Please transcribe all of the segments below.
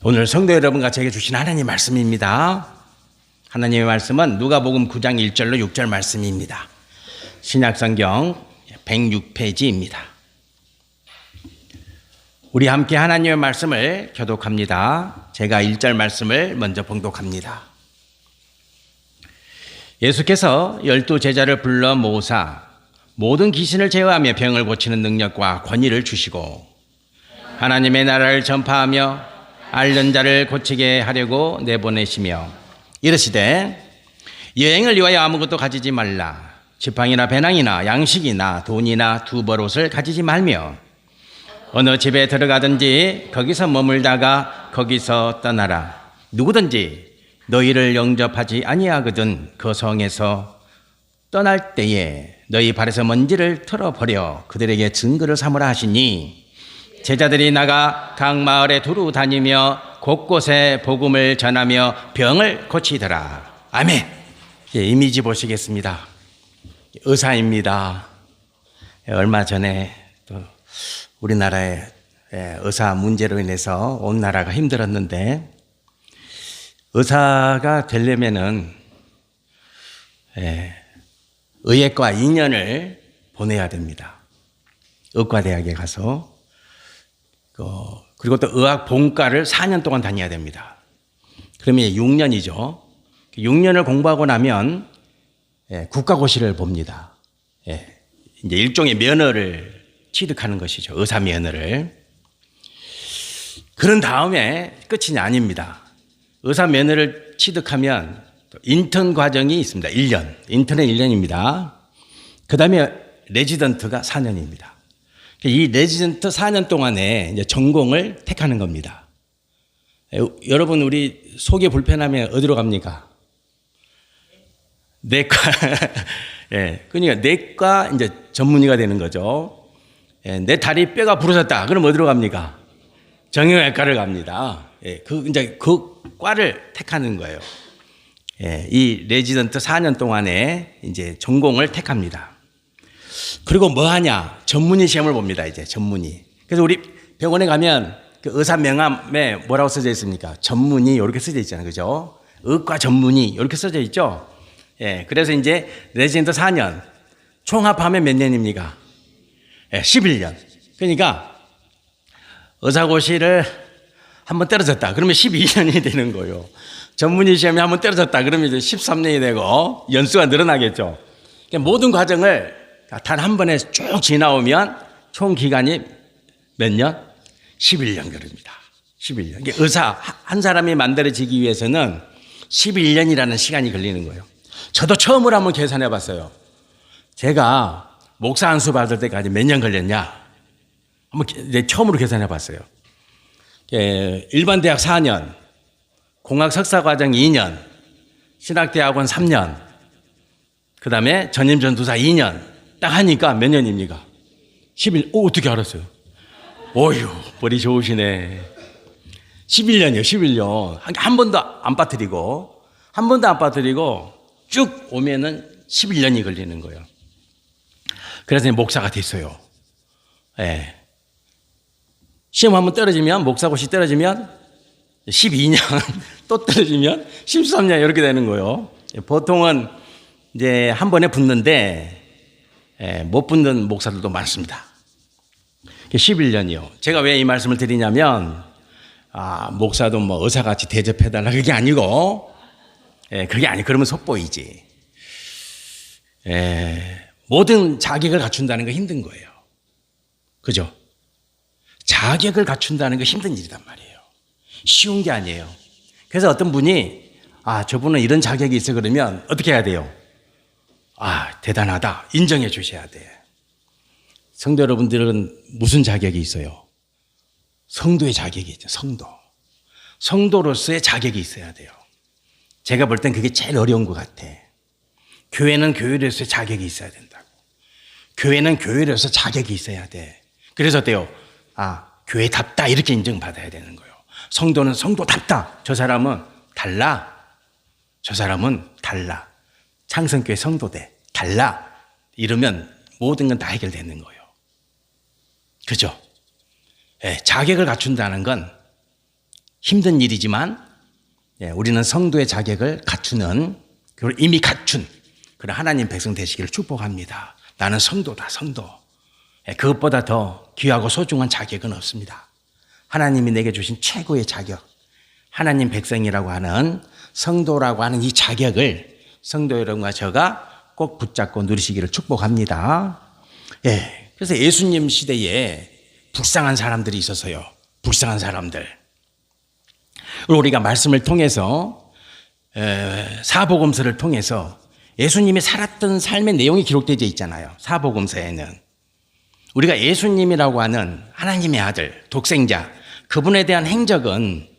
오늘 성도 여러분과 제게 주신 하나님의 말씀입니다. 하나님의 말씀은 누가복음 9장 1절로 6절 말씀입니다. 신약성경 106페이지입니다. 우리 함께 하나님의 말씀을 교독합니다. 제가 1절 말씀을 먼저 봉독합니다. 예수께서 12 제자를 불러 모으사 모든 귀신을 제어하며 병을 고치는 능력과 권위를 주시고 하나님의 나라를 전파하며 앓는 자를 고치게 하려고 내보내시며 이르시되 여행을 위하여 아무것도 가지지 말라. 지팡이나 배낭이나 양식이나 돈이나 두벌옷을 가지지 말며 어느 집에 들어가든지 거기서 머물다가 거기서 떠나라. 누구든지 너희를 영접하지 아니하거든 그 성에서 떠날 때에 너희 발에서 먼지를 털어버려 그들에게 증거를 삼으라 하시니 제자들이 나가 각 마을에 두루 다니며 곳곳에 복음을 전하며 병을 고치더라. 아멘. 이미지 보시겠습니다. 의사입니다. 얼마 전에 또 우리나라의 의사 문제로 인해서 온 나라가 힘들었는데 의사가 되려면은 의예과 2년을 보내야 됩니다. 의과대학에 가서 그리고 또 의학 본과를 4년 동안 다녀야 됩니다. 그러면 6년이죠. 6년을 공부하고 나면 국가고시를 봅니다. 이제 일종의 면허를 취득하는 것이죠. 의사 면허를. 그런 다음에 끝이 아닙니다. 의사 면허를 취득하면 인턴 과정이 있습니다. 1년. 인턴은 1년입니다. 그 다음에 레지던트가 4년입니다. 이 레지던트 4년 동안에 이제 전공을 택하는 겁니다. 여러분, 우리 속이 불편하면 어디로 갑니까? 내과. 그러니까 내과 이제 전문의가 되는 거죠. 내 다리 뼈가 부러졌다. 그럼 어디로 갑니까? 정형외과를 갑니다. 이제 그 과를 택하는 거예요. 이 레지던트 4년 동안에 이제 전공을 택합니다. 그리고 뭐 하냐? 전문의 시험을 봅니다. 이제 전문의. 그래서 우리 병원에 가면 그 의사 명함에 뭐라고 써져 있습니까? 전문의 이렇게 써져 있잖아요. 그죠? 의과 전문의 이렇게 써져 있죠? 그래서 이제 레지던트 4년. 총합하면 몇 년입니까? 11년. 그러니까 의사고시를 한번 떨어졌다. 그러면 12년이 되는 거예요. 전문의 시험에 한번 떨어졌다. 그러면 이제 13년이 되고 연수가 늘어나겠죠. 그러니까 모든 과정을 단 한 번에 쭉 지나오면 총 기간이 몇 년? 11년 걸립니다. 11년. 그러니까 의사 한 사람이 만들어지기 위해서는 11년이라는 시간이 걸리는 거예요. 저도 처음으로 한번 계산해 봤어요. 제가 목사 안수 받을 때까지 몇 년 걸렸냐? 한번 처음으로 계산해 봤어요. 일반 대학 4년, 공학 석사 과정 2년, 신학대학원 3년, 그 다음에 전임전도사 2년 딱 하니까 몇 년입니까? 11, 어떻게 알았어요? 오휴, 머리 좋으시네. 11년이요, 11년. 한 번도 안 빠뜨리고, 쭉 오면은 11년이 걸리는 거예요. 그래서 목사가 됐어요. 시험 한번 떨어지면, 목사고시 떨어지면 12년, 또 떨어지면 13년 이렇게 되는 거예요. 보통은 이제 한 번에 붙는데, 못 붙는 목사들도 많습니다. 11년이요. 제가 왜 이 말씀을 드리냐면, 목사도 뭐 의사같이 대접해달라. 그게 아니고, 그러면 속보이지. 모든 자격을 갖춘다는 거 힘든 거예요. 그죠? 자격을 갖춘다는 거 힘든 일이란 말이에요. 쉬운 게 아니에요. 그래서 어떤 분이, 저분은 이런 자격이 있어 그러면 어떻게 해야 돼요? 대단하다. 인정해 주셔야 돼. 성도 여러분들은 무슨 자격이 있어요? 성도의 자격이 있죠. 성도로서의 자격이 있어야 돼요. 제가 볼 땐 그게 제일 어려운 것 같아. 교회는 교회로서의 자격이 있어야 된다고. 교회는 교회로서 자격이 있어야 돼. 그래서 어때요? 교회답다 이렇게 인정받아야 되는 거예요. 성도는 성도답다. 저 사람은 달라. 창성교회 성도대 달라. 이러면 모든 건 다 해결되는 거예요. 그죠? 자격을 갖춘다는 건 힘든 일이지만 우리는 성도의 자격을 갖추는, 그리고 이미 갖춘 그런 하나님 백성 되시기를 축복합니다. 나는 성도다, 성도. 그것보다 더 귀하고 소중한 자격은 없습니다. 하나님이 내게 주신 최고의 자격, 하나님 백성이라고 하는, 성도라고 하는 이 자격을 성도 여러분과 저가 꼭 붙잡고 누리시기를 축복합니다. 그래서 예수님 시대에 불쌍한 사람들이 있었어요. 불쌍한 사람들. 우리가 말씀을 통해서, 사복음서를 통해서 예수님이 살았던 삶의 내용이 기록되어 있잖아요. 사복음서에는. 우리가 예수님이라고 하는 하나님의 아들, 독생자, 그분에 대한 행적은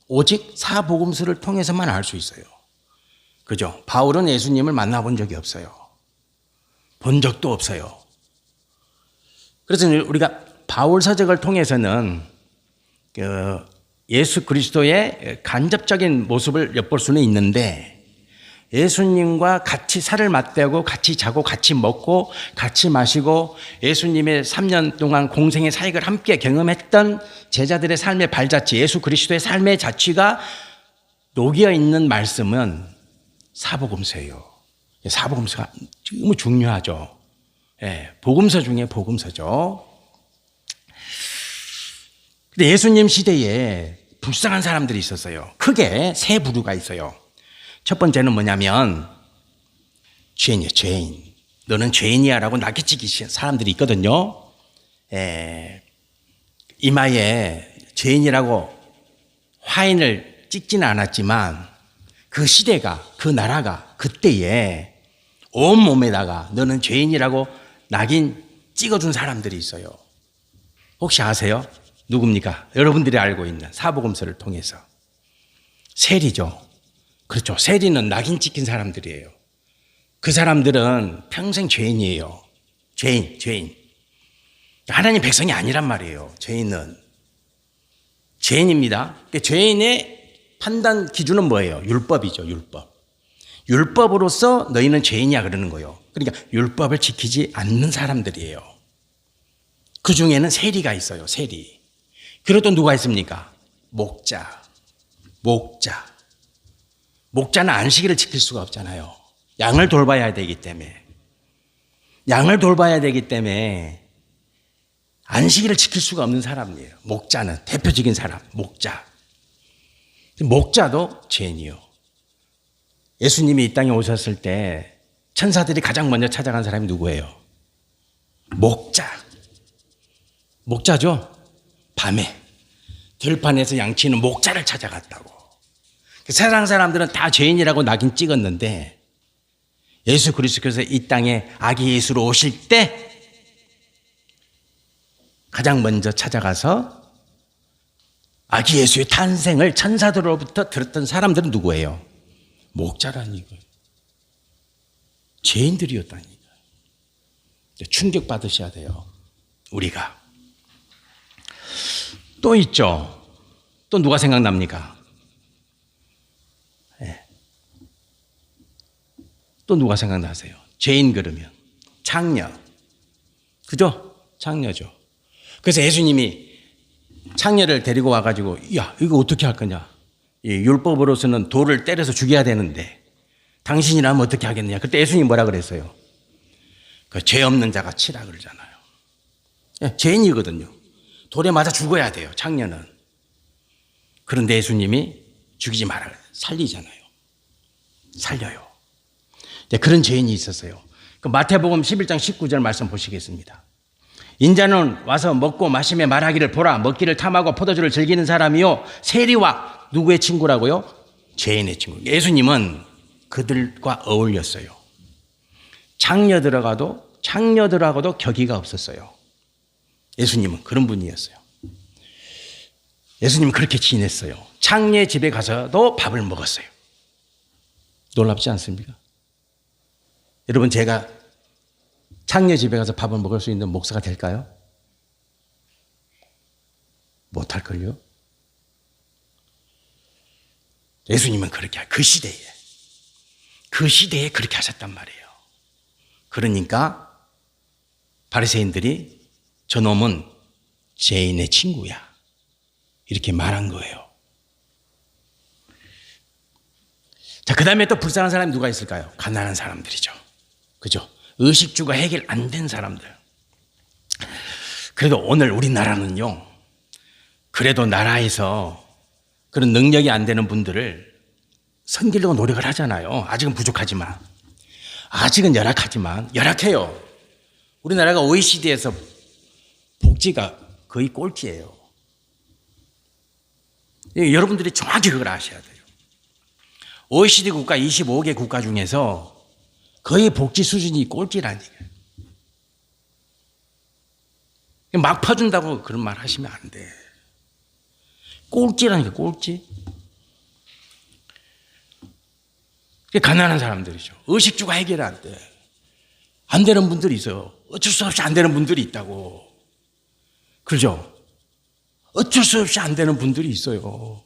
오직 사복음서를 통해서만 알 수 있어요. 그죠? 바울은 예수님을 만나본 적이 없어요. 본 적도 없어요. 그래서 우리가 바울 서적을 통해서는 예수 그리스도의 간접적인 모습을 엿볼 수는 있는데, 예수님과 같이 살을 맞대고 같이 자고 같이 먹고 같이 마시고 예수님의 3년 동안 공생의 사역을 함께 경험했던 제자들의 삶의 발자취, 예수 그리스도의 삶의 자취가 녹여 있는 말씀은 사복음서예요. 사복음서가 너무 중요하죠. 복음서 중에 복음서죠. 근데 예수님 시대에 불쌍한 사람들이 있었어요. 크게 세 부류가 있어요. 첫 번째는 뭐냐면 죄인이에요. 죄인. 너는 죄인이야 라고 낙기찍이신 사람들이 있거든요. 이마에 죄인이라고 화인을 찍지는 않았지만 그 시대가, 그 나라가 그때에 온몸에다가 너는 죄인이라고 낙인 찍어준 사람들이 있어요. 혹시 아세요? 누굽니까? 여러분들이 알고 있는 사복음서를 통해서. 세리죠. 그렇죠. 세리는 낙인 찍힌 사람들이에요. 그 사람들은 평생 죄인이에요. 죄인. 하나님 백성이 아니란 말이에요. 죄인은. 죄인입니다. 죄인의 판단 기준은 뭐예요? 율법이죠. 율법. 율법으로서 너희는 죄인이야 그러는 거예요. 그러니까 율법을 지키지 않는 사람들이에요. 그 중에는 세리가 있어요. 세리. 그리고 또 누가 있습니까? 목자. 목자는 안식일을 지킬 수가 없잖아요. 양을 돌봐야 되기 때문에. 안식일을 지킬 수가 없는 사람이에요. 목자는 대표적인 사람, 목자. 목자도 죄인이요. 예수님이 이 땅에 오셨을 때 천사들이 가장 먼저 찾아간 사람이 누구예요? 목자죠. 밤에 들판에서 양치는 목자를 찾아갔다고. 세상 사람들은 다 죄인이라고 낙인 찍었는데 예수 그리스도께서 이 땅에 아기 예수로 오실 때 가장 먼저 찾아가서 아기 예수의 탄생을 천사들로부터 들었던 사람들은 누구예요? 목자라는 이거예요. 죄인들이었다니까. 충격받으셔야 돼요. 우리가. 또 있죠. 또 누가 생각납니까? 또 누가 생각나세요? 죄인 그러면 창녀. 그죠? 창녀죠. 그래서 예수님이 창녀를 데리고 와가지고 야 이거 어떻게 할 거냐. 율법으로서는 돌을 때려서 죽여야 되는데 당신이라면 어떻게 하겠느냐. 그때 예수님이 뭐라 그랬어요? 그 죄 없는 자가 치라 그러잖아요. 죄인이거든요. 돌에 맞아 죽어야 돼요. 창녀는. 그런데 예수님이 죽이지 마라. 살리잖아요. 살려요. 그런 죄인이 있었어요. 그 마태복음 11장 19절 말씀 보시겠습니다. 인자는 와서 먹고 마시며 말하기를 보라 먹기를 탐하고 포도주를 즐기는 사람이요 세리와 누구의 친구라고요? 죄인의 친구. 예수님은 그들과 어울렸어요. 창녀들하고도 격의가 없었어요. 예수님은 그런 분이었어요. 예수님은 그렇게 지냈어요. 창녀의 집에 가서도 밥을 먹었어요. 놀랍지 않습니까? 여러분 제가 창녀 집에 가서 밥을 먹을 수 있는 목사가 될까요? 못할걸요? 예수님은 그렇게 그 시대에 그렇게 하셨단 말이에요. 그러니까 바리새인들이 저놈은 죄인의 친구야 이렇게 말한 거예요. 자, 그 다음에 또 불쌍한 사람이 누가 있을까요? 가난한 사람들이죠. 그죠? 의식주가 해결 안 된 사람들. 그래도 오늘 우리나라는요, 그래도 나라에서 그런 능력이 안 되는 분들을 섬기려고 노력을 하잖아요. 아직은 부족하지만. 아직은 열악해요. 우리나라가 OECD에서 복지가 거의 꼴찌예요. 여러분들이 정확히 그걸 아셔야 돼요. OECD 국가 25개 국가 중에서 거의 복지 수준이 꼴찌라니까요. 막 퍼준다고 그런 말 하시면 안 돼. 꼴찌라니까, 꼴찌. 가난한 사람들이죠. 의식주가 해결 안 돼. 안 되는 분들이 있어요. 어쩔 수 없이 안 되는 분들이 있다고. 그죠? 어쩔 수 없이 안 되는 분들이 있어요.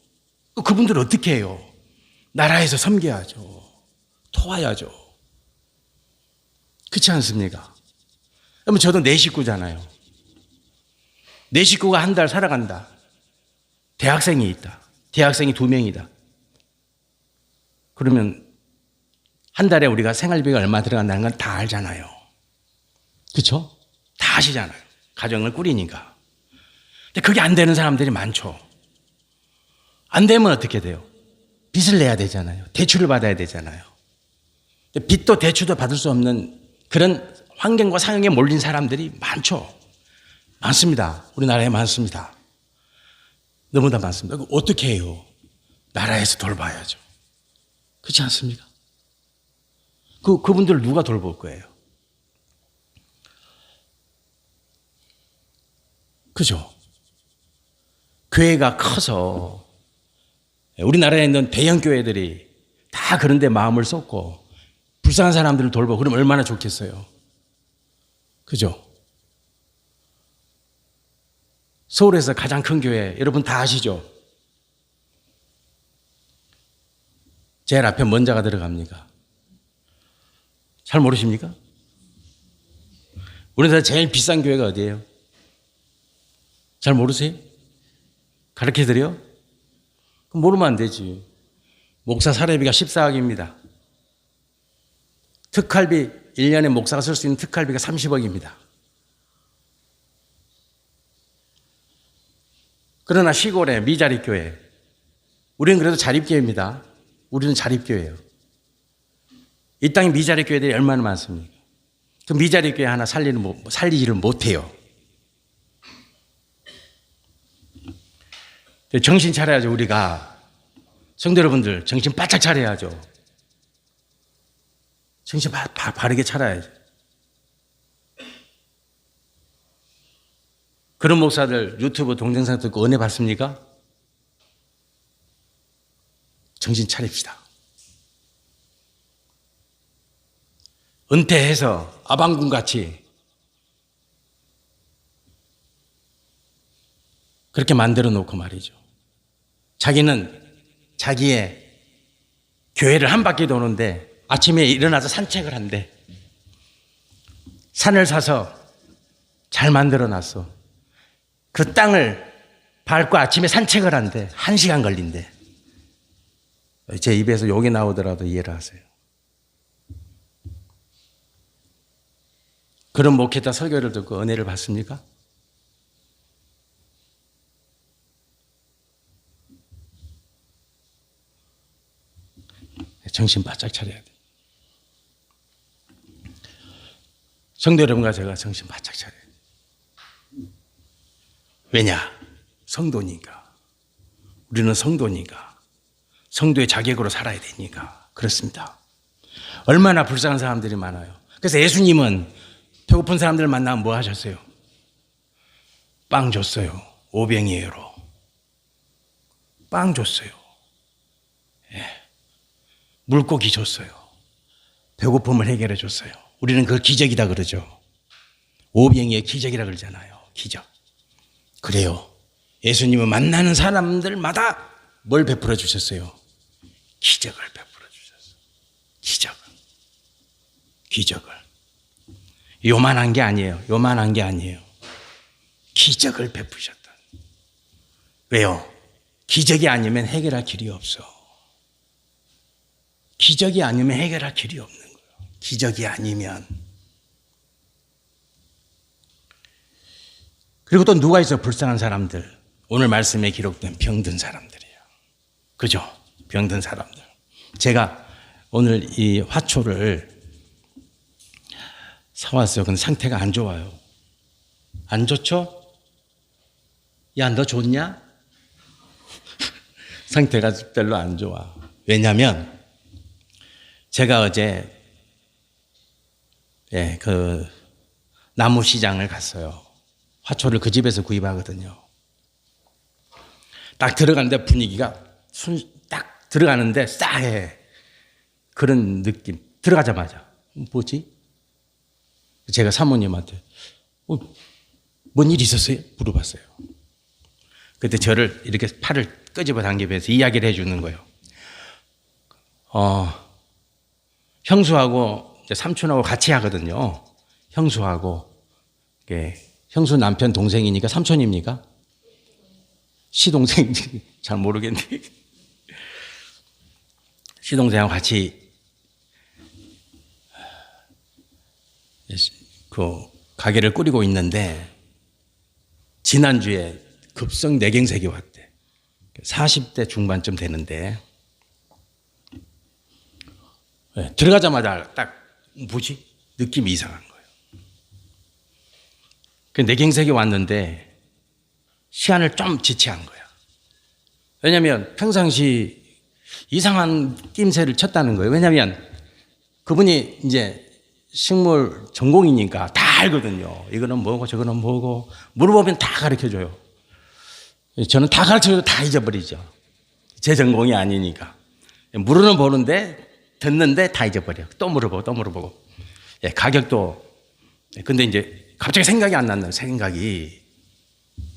그분들 어떻게 해요? 나라에서 섬겨야죠. 도와야죠. 그렇지 않습니까? 그러면 저도 내 식구잖아요. 내 식구가 한 달 살아간다. 대학생이 있다. 대학생이 2명이다. 그러면 한 달에 우리가 생활비가 얼마 들어간다는 건 다 알잖아요. 그렇죠? 다 아시잖아요. 가정을 꾸리니까. 근데 그게 안 되는 사람들이 많죠. 안 되면 어떻게 돼요? 빚을 내야 되잖아요. 대출을 받아야 되잖아요. 빚도 대출도 받을 수 없는 그런 환경과 상황에 몰린 사람들이 많죠. 많습니다. 우리나라에 많습니다. 너무나 많습니다. 어떻게 해요? 나라에서 돌봐야죠. 그렇지 않습니까? 그분들을 누가 돌볼 거예요? 그죠? 교회가 커서 우리나라에 있는 대형 교회들이 다 그런 데 마음을 쏟고 불쌍한 사람들을 돌보고 그러면 얼마나 좋겠어요. 그죠? 서울에서 가장 큰 교회 여러분 다 아시죠? 제일 앞에 뭔 자가 들어갑니까? 잘 모르십니까? 우리나라 제일 비싼 교회가 어디예요? 잘 모르세요? 가르쳐드려? 그럼 모르면 안 되지. 목사 사례비가 14억입니다. 특활비 1년에 목사가 쓸 수 있는 특활비가 30억입니다. 그러나 시골에 미자립 교회, 우리는 그래도 자립교회입니다. 우리는 자립교회예요. 이 땅에 미자립 교회들이 얼마나 많습니까? 그 미자립 교회 하나 살리지를 못해요. 정신 차려야죠. 우리가 성도 여러분들 정신 바짝 차려야죠. 정신 바르게 차려야죠. 그런 목사들 유튜브 동영상 듣고 은혜 받습니까? 정신 차립시다. 은퇴해서 아방군같이 그렇게 만들어 놓고 말이죠. 자기는 자기의 교회를 한 바퀴 도는데 아침에 일어나서 산책을 한대. 산을 사서 잘 만들어 놨어. 그 땅을 밟고 아침에 산책을 한대. 1시간 걸린대. 제 입에서 욕이 나오더라도 이해를 하세요. 그런 목회자 설교를 듣고 은혜를 받습니까? 정신 바짝 차려야 돼. 성도 여러분과 제가 정신 바짝 차려야 돼. 왜냐? 성도니까. 우리는 성도니까. 성도의 자격으로 살아야 되니까. 그렇습니다. 얼마나 불쌍한 사람들이 많아요. 그래서 예수님은 배고픈 사람들 만나면 뭐 하셨어요? 빵 줬어요. 오병이어로. 빵 줬어요. 예. 물고기 줬어요. 배고픔을 해결해 줬어요. 우리는 그걸 기적이다 그러죠. 오병이의 기적이라 그러잖아요. 기적. 그래요. 예수님은 만나는 사람들마다 뭘 베풀어 주셨어요? 기적을 베풀어 주셨어요. 기적을. 요만한 게 아니에요. 요만한 게 아니에요. 기적을 베푸셨다. 왜요? 기적이 아니면 해결할 길이 없어. 기적이 아니면 해결할 길이 없는 거예요. 기적이 아니면. 그리고 또 누가 있어? 불쌍한 사람들. 오늘 말씀에 기록된 병든 사람들이에요. 그죠? 병든 사람들. 제가 오늘 이 화초를 사왔어요. 근데 상태가 안 좋아요. 안 좋죠? 야, 너 좋냐? 상태가 별로 안 좋아. 왜냐하면 제가 어제 그 나무 시장을 갔어요. 화초를 그 집에서 구입하거든요. 딱 들어가는데 분위기가 딱 들어가는데 싸해. 그런 느낌. 들어가자마자 뭐지? 제가 사모님한테 뭔 일 있었어요? 물어봤어요. 그때 저를 이렇게 팔을 끄집어 당기면서 이야기를 해주는 거예요. 형수하고 이제 삼촌하고 같이 하거든요. 형수하고 형수 남편 동생이니까 삼촌입니까? 시동생 잘 모르겠는데 시동생하고 같이 그 가게를 꾸리고 있는데 지난주에 급성 뇌경색이 왔대. 40대 중반쯤 되는데 들어가자마자 딱 뭐지? 느낌이 이상한 거예요. 그 뇌경색이 왔는데 시간을 좀 지체한 거야. 왜냐하면 평상시 이상한 낌새를 쳤다는 거예요. 왜냐하면 그분이 이제 식물 전공이니까 다 알거든요. 이거는 뭐고 저거는 뭐고 물어보면 다 가르쳐줘요. 저는 다 가르쳐줘도 다 잊어버리죠. 제 전공이 아니니까. 물어는 보는데 듣는데 다 잊어버려. 또 물어보고 또 물어보고. 가격도. 근데 이제 갑자기 생각이 안 나는 생각이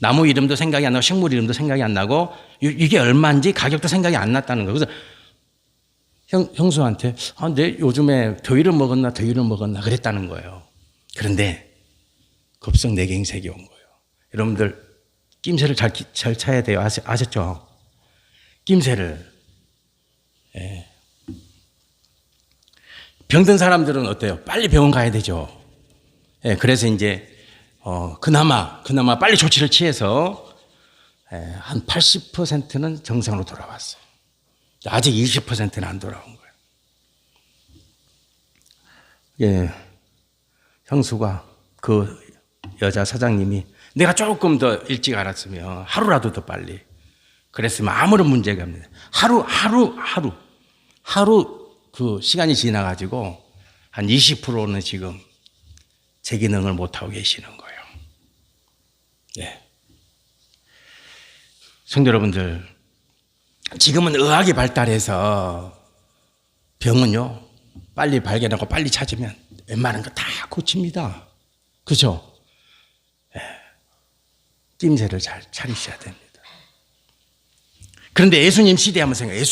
나무 이름도 생각이 안 나고 식물 이름도 생각이 안 나고 이게 얼마인지 가격도 생각이 안 났다는 거예요. 그래서 형수한테 내 요즘에 더위를 먹었나 그랬다는 거예요. 그런데 급성 뇌경색이 온 거예요. 여러분들 낌새를 잘 차야 돼요. 아셨죠? 낌새를. 병든 사람들은 어때요? 빨리 병원 가야 되죠. 그래서 이제 그나마 빨리 조치를 취해서 한 80%는 정상으로 돌아왔어요. 아직 20%는 안 돌아온 거예요. 형수가 그 여자 사장님이 내가 조금 더 일찍 알았으면 하루라도 더 빨리 그랬으면 아무런 문제가 없는데 하루 그 시간이 지나가지고 한 20%는 지금 제 기능을 못하고 계시는 거예요. 성도 여러분들, 지금은 의학이 발달해서 병은요, 빨리 발견하고 빨리 찾으면 웬만한 거 다 고칩니다. 그죠? 낌새를 잘 차리셔야 됩니다. 그런데 예수님 시대 한번 생각해요.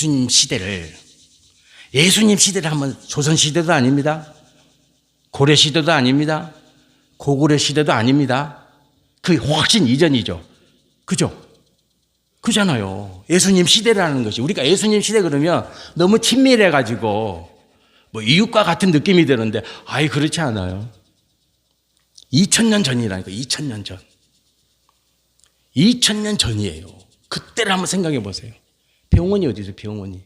예수님 시대를 한번 조선시대도 아닙니다. 고려시대도 아닙니다. 고구려시대도 아닙니다. 그 훨씬 이전이죠. 그죠? 그잖아요. 예수님 시대라는 것이. 우리가 예수님 시대 그러면 너무 친밀해가지고 뭐 이웃과 같은 느낌이 드는데 그렇지 않아요. 2000년 전이라니까. 2000년 전. 2000년 전이에요. 그때를 한번 생각해 보세요. 병원이 어디서 병원이.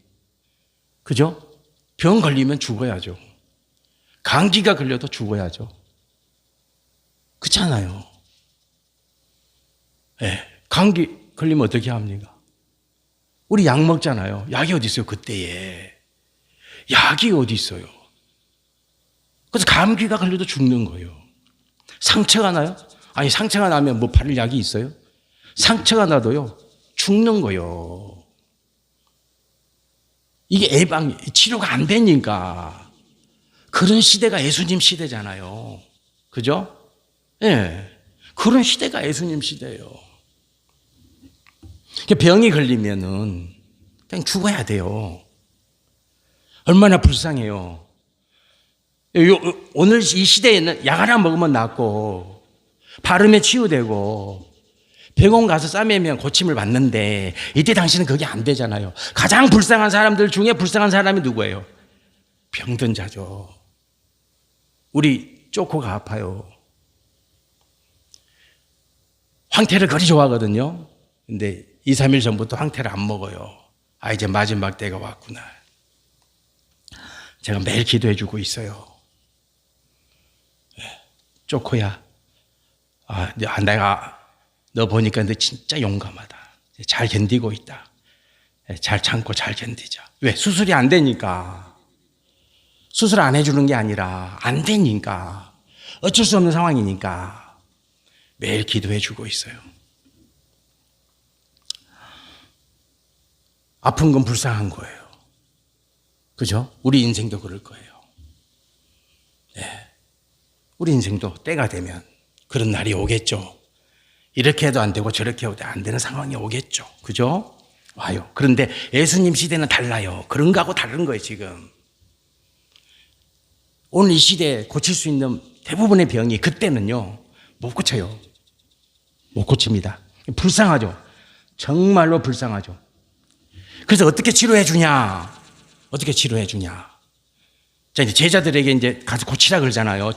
그죠? 병 걸리면 죽어야죠. 감기가 걸려도 죽어야죠. 그렇잖아요. 감기 걸리면 어떻게 합니까? 우리 약 먹잖아요. 약이 어디 있어요? 그때에. 약이 어디 있어요? 그래서 감기가 걸려도 죽는 거예요. 상처가 나요? 아니 상처가 나면 뭐 바를 약이 있어요? 상처가 나도요 죽는 거예요. 이게 치료가 안 되니까. 그런 시대가 예수님 시대잖아요. 그죠? 그런 시대가 예수님 시대예요. 병이 걸리면은 그냥 죽어야 돼요. 얼마나 불쌍해요. 오늘 이 시대에는 약 하나 먹으면 낫고 바르면 치유되고 병원 가서 싸매면 고침을 받는데 이때 당시는 그게 안 되잖아요. 가장 불쌍한 사람들 중에 불쌍한 사람이 누구예요? 병든 자죠. 우리 쪼코가 아파요. 황태를 그리 좋아하거든요. 근데 2, 3일 전부터 황태를 안 먹어요. 아, 이제 마지막 때가 왔구나. 제가 매일 기도해 주고 있어요. 쪼코야, 내가 너 보니까 너 진짜 용감하다. 잘 견디고 있다. 잘 참고 잘 견디자. 왜? 수술이 안 되니까. 수술 안 해주는 게 아니라 안 되니까. 어쩔 수 없는 상황이니까 매일 기도해 주고 있어요. 아픈 건 불쌍한 거예요. 그죠? 우리 인생도 그럴 거예요. 네. 우리 인생도 때가 되면 그런 날이 오겠죠. 이렇게 해도 안 되고 저렇게 해도 안 되는 상황이 오겠죠. 그죠? 와요. 그런데 예수님 시대는 달라요. 그런 거하고 다른 거예요, 지금. 오늘 이 시대에 고칠 수 있는 대부분의 병이 그때는요, 못 고쳐요. 못 고칩니다. 불쌍하죠. 정말로 불쌍하죠. 그래서 어떻게 치료해 주냐? 어떻게 치료해 주냐? 자, 이제 제자들에게 이제 가서 고치라 그러잖아요.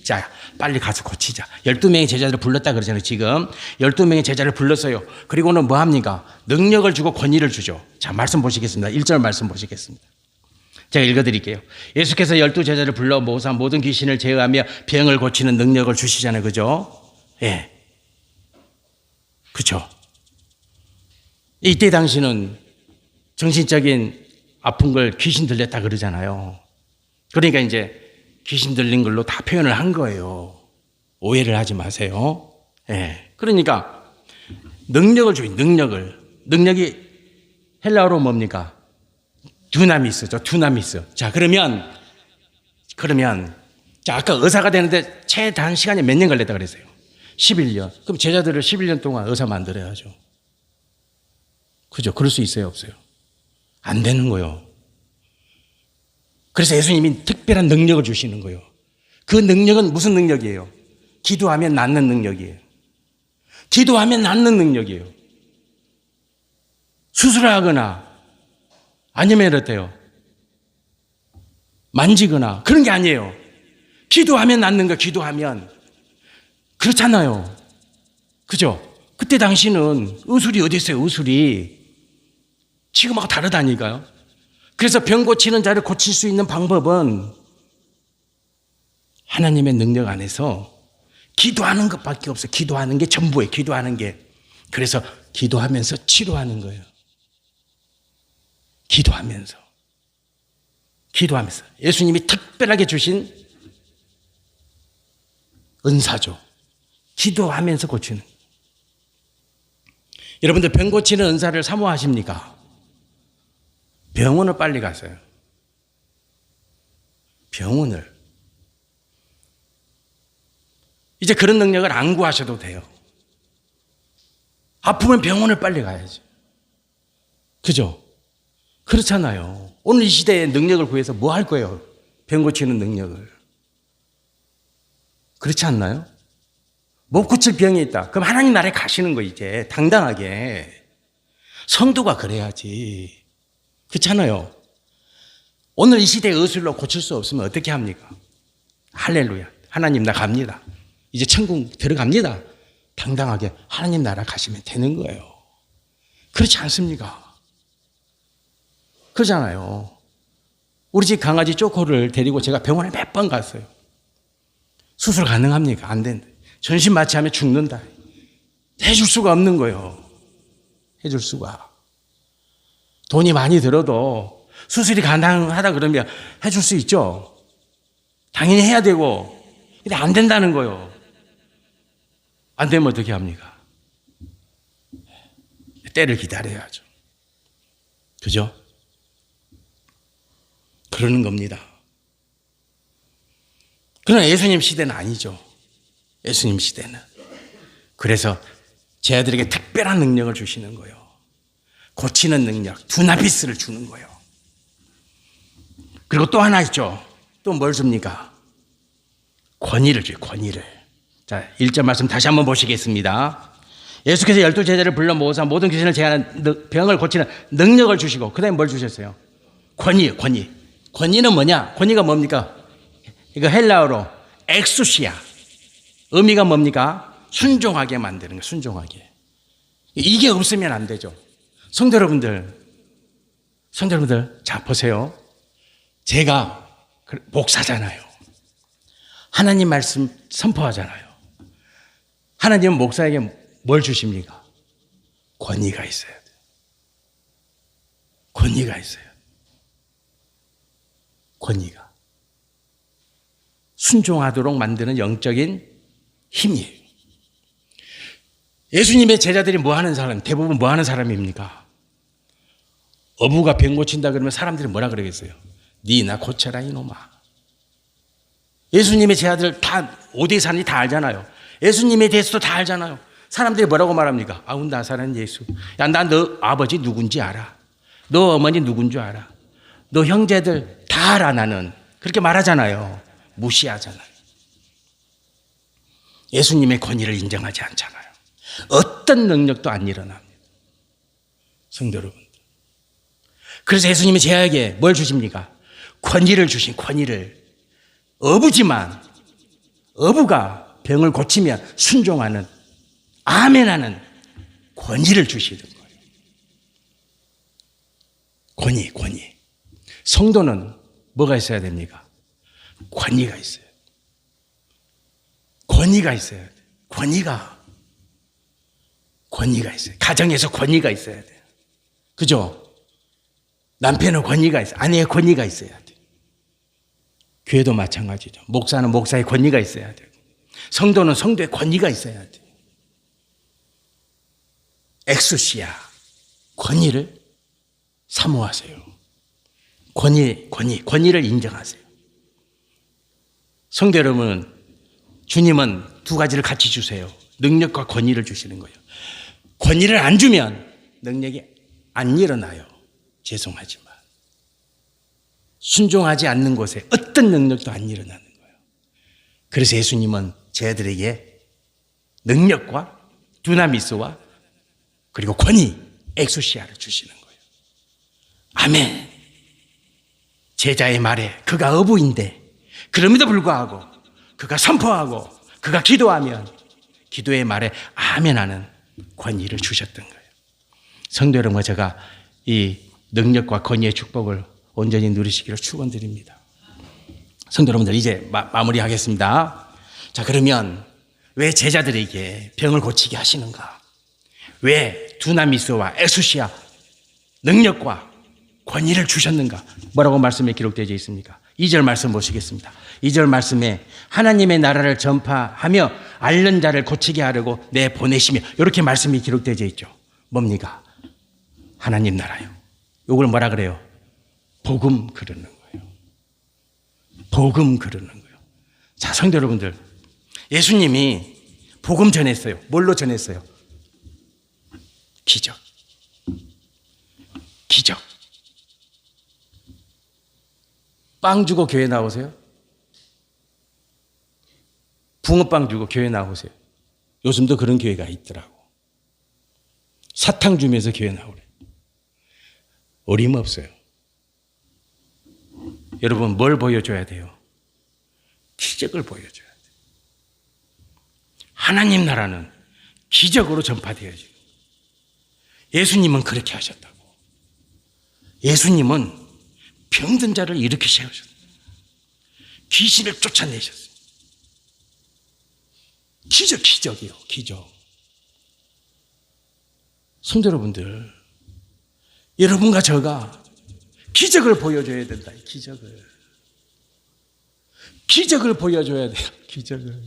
자, 빨리 가서 고치자. 12명의 제자들을 불렀다 그러잖아요, 지금. 12명의 제자를 불렀어요. 그리고는 뭐 합니까? 능력을 주고 권위를 주죠. 자, 말씀 보시겠습니다. 1절 말씀 보시겠습니다. 제가 읽어드릴게요. 예수께서 12제자를 불러 모사 모든 귀신을 제어하며 병을 고치는 능력을 주시잖아요. 그죠? 예. 그죠? 이때 당시는 정신적인 아픈 걸 귀신 들렸다 그러잖아요. 그러니까 이제 귀신 들린 걸로 다 표현을 한 거예요. 오해를 하지 마세요. 예. 그러니까 능력을 줘요. 능력이 헬라어로 뭡니까? 두나미스죠. 두나미스. 자, 그러면 자, 아까 의사가 되는데 최단 시간이 몇 년 걸렸다 그랬어요? 11년. 그럼 제자들을 11년 동안 의사 만들어야죠. 그죠? 그럴 수 있어요, 없어요? 안 되는 거예요. 그래서 예수님이 특별한 능력을 주시는 거예요. 그 능력은 무슨 능력이에요? 기도하면 낫는 능력이에요. 기도하면 낫는 능력이에요. 수술하거나 아니면 어때요? 만지거나 그런 게 아니에요. 기도하면 낫는 거, 기도하면. 그렇잖아요. 그죠? 그때 당시는 의술이 어디 있어요? 의술이. 지금하고 다르다니까요. 그래서 병 고치는 자를 고칠 수 있는 방법은 하나님의 능력 안에서 기도하는 것밖에 없어요. 기도하는 게 전부예요. 기도하는 게. 그래서 기도하면서 치료하는 거예요. 기도하면서. 예수님이 특별하게 주신 은사죠. 기도하면서 고치는. 여러분들 병 고치는 은사를 사모하십니까? 병원을 빨리 가세요. 병원을. 이제 그런 능력을 안 구하셔도 돼요. 아프면 병원을 빨리 가야지. 그죠? 그렇잖아요. 오늘 이 시대에 능력을 구해서 뭐 할 거예요? 병 고치는 능력을. 그렇지 않나요? 못 고칠 병이 있다. 그럼 하나님 나라에 가시는 거 이제 당당하게. 성도가 그래야지. 그렇잖아요. 오늘 이 시대의 의술로 고칠 수 없으면 어떻게 합니까? 할렐루야. 하나님 나 갑니다. 이제 천국 들어갑니다. 당당하게 하나님 나라 가시면 되는 거예요. 그렇지 않습니까? 그러잖아요. 우리 집 강아지 쪼코를 데리고 제가 병원에 몇 번 갔어요. 수술 가능합니까? 안 된다. 전신 마취하면 죽는다. 해줄 수가 없는 거예요. 해줄 수가. 돈이 많이 들어도 수술이 가능하다 그러면 해줄 수 있죠. 당연히 해야 되고. 근데 안 된다는 거예요. 안 되면 어떻게 합니까? 때를 기다려야죠. 그죠? 그러는 겁니다. 그러나 예수님 시대는 아니죠. 예수님 시대는. 그래서 제 아들에게 특별한 능력을 주시는 거예요. 고치는 능력, 두나비스를 주는 거예요. 그리고 또 하나 있죠. 또 뭘 줍니까? 권위를 줘요, 권위를. 자, 1절 말씀 다시 한번 보시겠습니다. 예수께서 12제자를 불러 모으사 모든 귀신을 제하는 병을 고치는 능력을 주시고, 그 다음에 뭘 주셨어요? 권위예요, 권위. 권위는 뭐냐? 권위가 뭡니까? 이거 헬라어로 엑수시아. 의미가 뭡니까? 순종하게 만드는 거, 순종하게. 이게 없으면 안 되죠. 성도 여러분들, 자, 보세요. 제가 목사잖아요. 하나님 말씀 선포하잖아요. 하나님은 목사에게 뭘 주십니까? 권위가 있어야 돼요. 권위가 있어요. 권위가. 순종하도록 만드는 영적인 힘이에요. 예수님의 제자들이 뭐 하는 사람, 대부분 뭐 하는 사람입니까? 어부가 병 고친다 그러면 사람들이 뭐라 그러겠어요? 니나 고쳐라 이놈아. 예수님의 제자들 다 오대산이 다 알잖아요. 예수님에 대해서도 다 알잖아요. 사람들이 뭐라고 말합니까? 아우 나사렛 예수. 야, 나 너 아버지 누군지 알아. 너 어머니 누군지 알아. 너 형제들 다 알아 나는. 그렇게 말하잖아요. 무시하잖아요. 예수님의 권위를 인정하지 않잖아요. 어떤 능력도 안 일어납니다. 성도 여러분. 그래서 예수님이 제자에게 뭘 주십니까? 권위를 주신 권위를. 어부지만 어부가 병을 고치면 순종하는 아멘하는 권위를 주시는 거예요. 권위. 성도는 뭐가 있어야 됩니까? 권위가 있어요. 권위가 있어야 돼요. 권위가 있어요. 가정에서 권위가 있어야 돼요. 그죠? 남편은 권위가 있어요. 아내의 권위가 있어야 돼요. 교회도 마찬가지죠. 목사는 목사의 권위가 있어야 돼요. 성도는 성도의 권위가 있어야 돼요. 엑수시아, 권위를 사모하세요. 권위를 인정하세요. 성도 여러분, 주님은 두 가지를 같이 주세요. 능력과 권위를 주시는 거예요. 권위를 안 주면 능력이 안 일어나요. 죄송하지만. 순종하지 않는 곳에 어떤 능력도 안 일어나는 거예요. 그래서 예수님은 제자들에게 능력과 두나미스와 그리고 권위, 엑소시아를 주시는 거예요. 아멘. 제자의 말에 그가 어부인데 그럼에도 불구하고 그가 선포하고 그가 기도하면 기도의 말에 아멘하는 권위를 주셨던 거예요. 성도 여러분과 제가 이 능력과 권위의 축복을 온전히 누리시기를 축원드립니다. 성도 여러분들 이제 마무리하겠습니다. 자, 그러면 왜 제자들에게 병을 고치게 하시는가? 왜 두나미스와 엑수시아 능력과 권위를 주셨는가? 뭐라고 말씀에 기록되어 있습니까? 2절 말씀 보시겠습니다. 2절 말씀에 하나님의 나라를 전파하며 앓는 자를 고치게 하려고 내보내시며 이렇게 말씀이 기록되어 있죠. 뭡니까? 하나님 나라요. 이걸 뭐라 그래요? 복음 그르는 거예요. 복음 그르는 거예요. 자, 성도 여러분들, 예수님이 복음 전했어요. 뭘로 전했어요? 기적. 빵 주고 교회 나오세요? 붕어빵 주고 교회 나오세요? 요즘도 그런 교회가 있더라고. 사탕 주면서 교회 나오래. 어림없어요. 여러분, 뭘 보여줘야 돼요? 기적을 보여줘야 돼요. 하나님 나라는 기적으로 전파되어야죠. 예수님은 그렇게 하셨다고. 예수님은 병든 자를 일으켜 세우셨어요. 귀신을 쫓아내셨어요. 기적이에요. 기적. 성도 여러분들, 여러분과 저가 기적을 보여줘야 된다. 기적을 보여줘야 돼요. 기적을.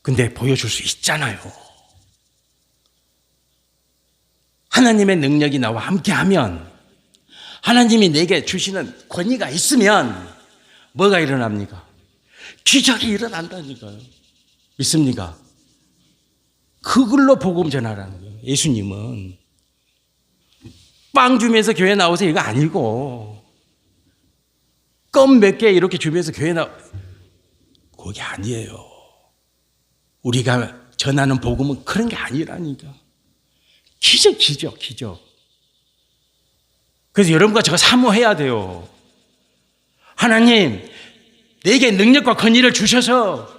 근데 보여줄 수 있잖아요. 하나님의 능력이 나와 함께하면, 하나님이 내게 주시는 권위가 있으면 뭐가 일어납니까? 기적이 일어난다니까요. 믿습니까? 그걸로 복음 전하라는 거예요. 예수님은 빵 주면서 교회 나오세요 이거 아니고, 껌 몇 개 이렇게 주면서 교회 그게 아니에요. 우리가 전하는 복음은 그런 게 아니라니까. 기적. 그래서 여러분과 제가 사모해야 돼요. 하나님, 내게 능력과 권위를 주셔서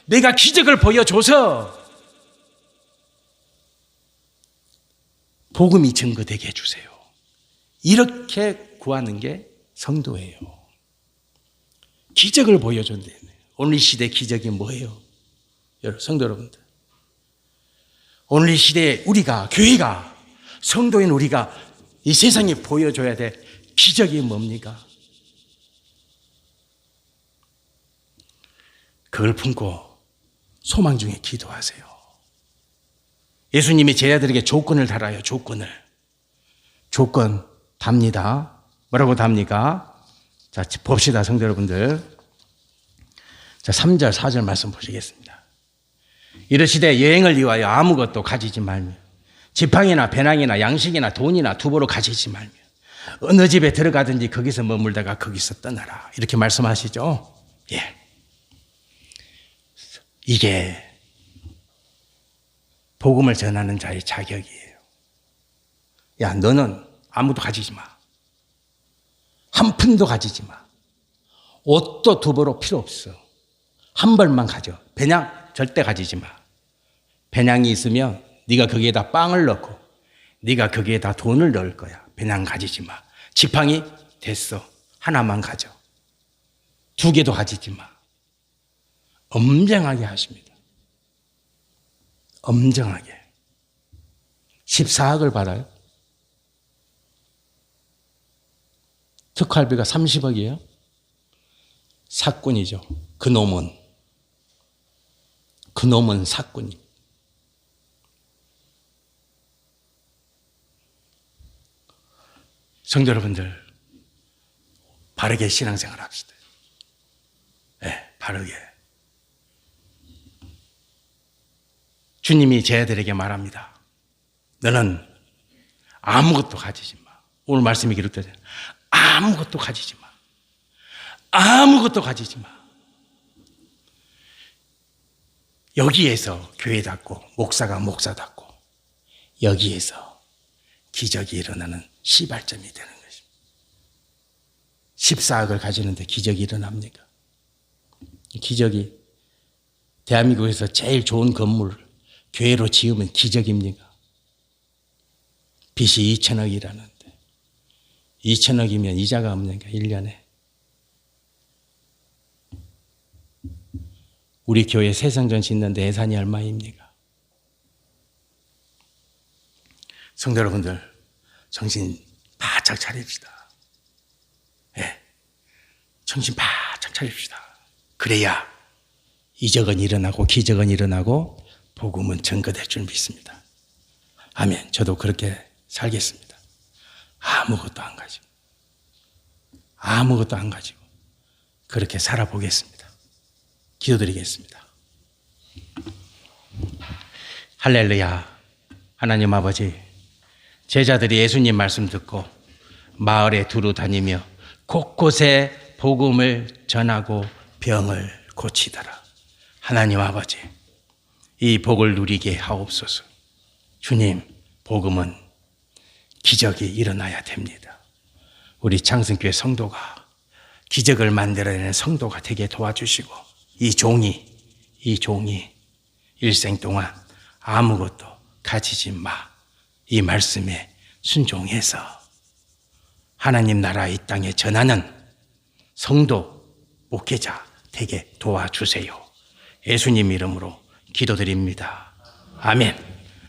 내가 기적을 보여줘서 복음이 증거되게 해주세요. 이렇게 구하는 게 성도예요. 기적을 보여준다며. 오늘 이 시대 기적이 뭐예요? 성도 여러분들, 오늘 이 시대에 우리가, 교회가, 성도인 우리가 이 세상에 보여줘야 될 기적이 뭡니까? 그걸 품고 소망 중에 기도하세요. 예수님이 제자들에게 조건을 달아요. 조건 답니다. 뭐라고 답니까? 자, 봅시다, 성도 여러분들. 자, 3절, 4절 말씀 보시겠습니다. 이르시되 여행을 위하여 아무것도 가지지 말며 지팡이나 배낭이나 양식이나 돈이나 두보로 가지지 말며 어느 집에 들어가든지 거기서 머물다가 거기서 떠나라. 이렇게 말씀하시죠. 예. 이게 복음을 전하는 자의 자격이에요. 야, 너는 아무도 가지지 마. 한 푼도 가지지 마. 옷도 두보로 필요 없어. 한 벌만 가져. 배낭 절대 가지지 마. 배낭이 있으면 네가 거기에다 빵을 넣고 네가 거기에다 돈을 넣을 거야. 배낭 가지지 마. 지팡이 됐어. 하나만 가져. 2개도 가지지 마. 엄정하게 하십니다. 엄정하게. 14억을 받아요. 특활비가 30억이에요. 사꾼이죠. 그놈은 사꾼이. 성도 여러분들, 바르게 신앙생활 합시다. 네, 바르게. 주님이 제자들에게 말합니다. 너는 아무것도 가지지 마. 오늘 말씀이 기록되잖아요. 아무것도 가지지 마. 아무것도 가지지 마. 여기에서 교회답고 목사가 목사답고 여기에서 기적이 일어나는 시발점이 되는 것입니다. 14억을 가지는데 기적이 일어납니까? 기적이 대한민국에서 제일 좋은 건물 교회로 지으면 기적입니까? 빚이 2천억이라는데 2천억이면 이자가 없는가 1년에. 우리 교회 세상전 짓는데 예산이 얼마입니까? 성도 여러분들, 정신 바짝 차립시다. 네. 정신 바짝 차립시다. 그래야 이적은 일어나고 기적은 일어나고 복음은 증거될 줄 믿습니다. 아멘. 저도 그렇게 살겠습니다. 아무것도 안 가지고 그렇게 살아보겠습니다. 기도드리겠습니다. 할렐루야. 하나님 아버지, 제자들이 예수님 말씀 듣고 마을에 두루 다니며 곳곳에 복음을 전하고 병을 고치더라. 하나님 아버지, 이 복을 누리게 하옵소서. 주님, 복음은 기적이 일어나야 됩니다. 우리 창성교회 성도가 기적을 만들어내는 성도가 되게 도와주시고 이 종이 일생 동안 아무것도 가지지 마. 이 말씀에 순종해서 하나님 나라 이 땅에 전하는 성도, 목회자 되게 도와주세요. 예수님 이름으로 기도드립니다. 아멘.